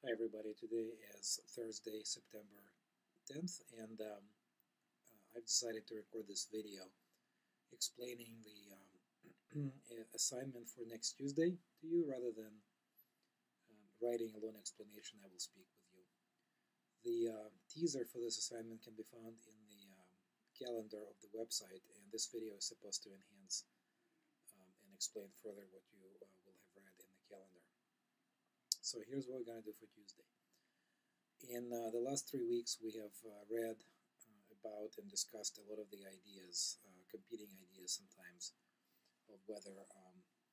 Hi everybody, today is Thursday, September 10th, and I've decided to record this video explaining the assignment for next Tuesday to you rather than writing a long explanation. I will speak with you. The teaser for this assignment can be found in the calendar of the website, and this video is supposed to enhance and explain further what you will have read in the calendar. So here's what we're going to do for Tuesday. In the last 3 weeks, we have read about and discussed a lot of the ideas, competing ideas sometimes, of whether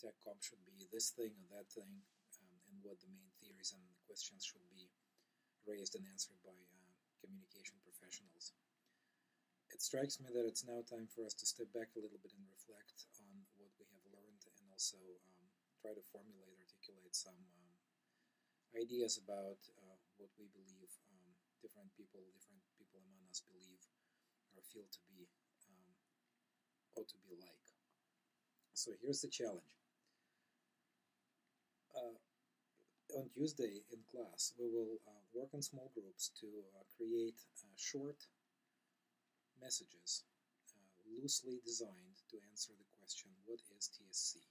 tech comp should be this thing or that thing, and what the main theories and questions should be raised and answered by communication professionals. It strikes me that it's now time for us to step back a little bit and reflect on what we have learned, and also try to formulate, articulate some ideas about what we believe different people among us believe or feel to be ought to be like. So here's the challenge. On Tuesday in class, we will work in small groups to create short messages loosely designed to answer the question, what is TSC?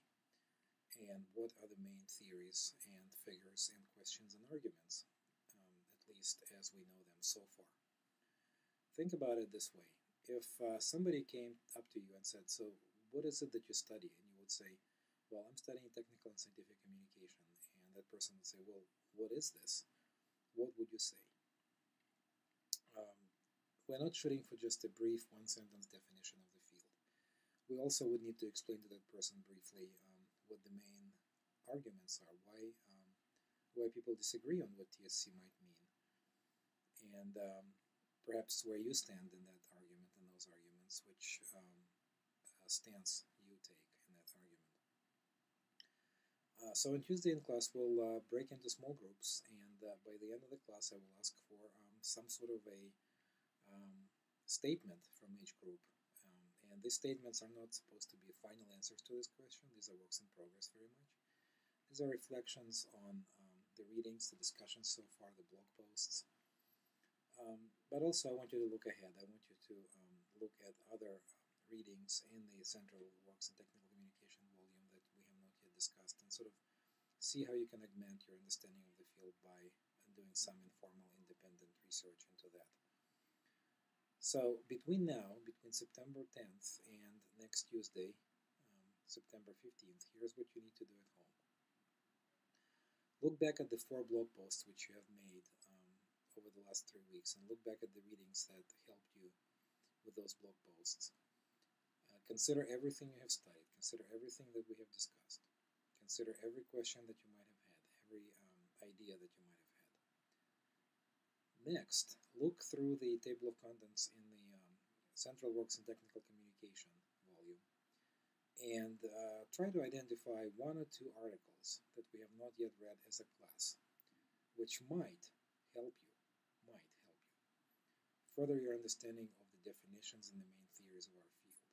And what are the main theories and figures and questions and arguments, at least as we know them so far. Think about it this way. If somebody came up to you and said, so what is it that you study? And you would say, well, I'm studying technical and scientific communication. And that person would say, well, what is this? What would you say? We're not shooting for just a brief one-sentence definition of the field. We also would need to explain to that person briefly what the main arguments are, why people disagree on what TSC might mean, and perhaps where you stand in that argument and those arguments, which stance you take in that argument. So on Tuesday in class, we'll break into small groups, and by the end of the class, I will ask for some sort of a statement from each group. And these statements are not supposed to be final answers to this question. These are works in progress very much. These are reflections on the readings, the discussions so far, the blog posts. But also I want you to look ahead. I want you to look at other readings in the Central Works in Technical Communication volume that we have not yet discussed, and sort of see how you can augment your understanding of the field by doing some informal independent research into that. So between September 10th and next Tuesday, September 15th, here's what you need to do at home. Look back at the 4 blog posts which you have made over the last 3 weeks, and look back at the readings that helped you with those blog posts. Consider everything you have studied. Consider everything that we have discussed. Consider every question that you might have had, every idea that you might have had. Next, look through the table of contents in the Central Works in Technical Communication volume and try to identify 1 or 2 articles that we have not yet read as a class, which might help you further your understanding of the definitions and the main theories of our field.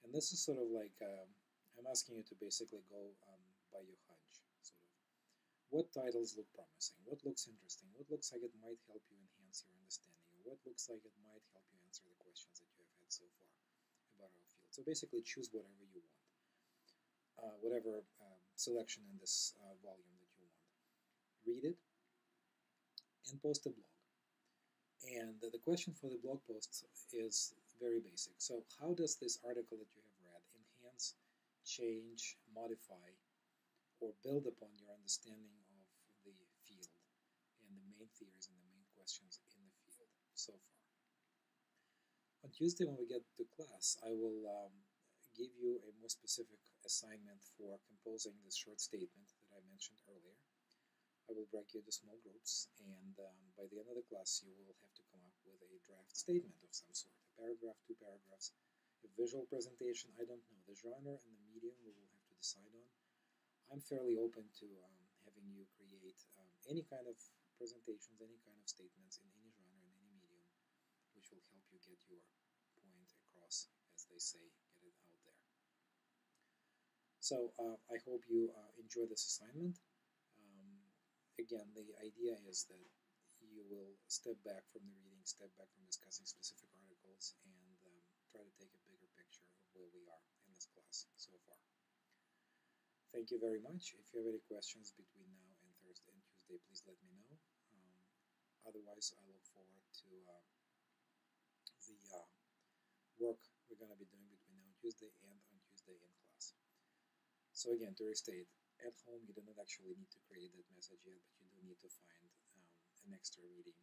And this is sort of like, I'm asking you to basically go by your hunch, sort of. What titles look promising? What looks interesting? What looks like it might help you enhance your understanding? Or what looks like it might help you answer the questions that you have had so far about our field? So basically choose whatever you want, whatever selection in this volume that you want. Read it and post a blog. And the question for the blog post is very basic. So how does this article that you have read enhance, change, modify, or build upon your understanding of the field and the main theories and the main questions in the field so far? On Tuesday when we get to class, I will give you a more specific assignment for composing this short statement that I mentioned earlier. I will break you into small groups, and by the end of the class you will have to come up with a draft statement of some sort, a paragraph, 2 paragraphs, a visual presentation. I don't know. The genre and the medium we will have to decide on. I'm fairly open to having you create any kind of presentations, any kind of statements in any genre, in any medium, which will help you get your point across, as they say, get it out there. So I hope you enjoy this assignment. again, the idea is that you will step back from the reading, step back from discussing specific articles, and try to take a bigger picture of where we are in this class so far. Thank you very much. If you have any questions between now and Thursday and Tuesday, please let me know. Otherwise, I look forward to the work we're going to be doing between now and Tuesday and on Tuesday in class. So again, to restate, at home you do not actually need to create that message yet, but you do need to find an extra reading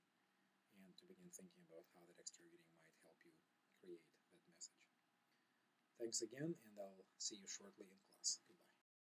and to begin thinking about how that extra reading might help you create that message. Thanks again, and I'll see you shortly in class. Goodbye.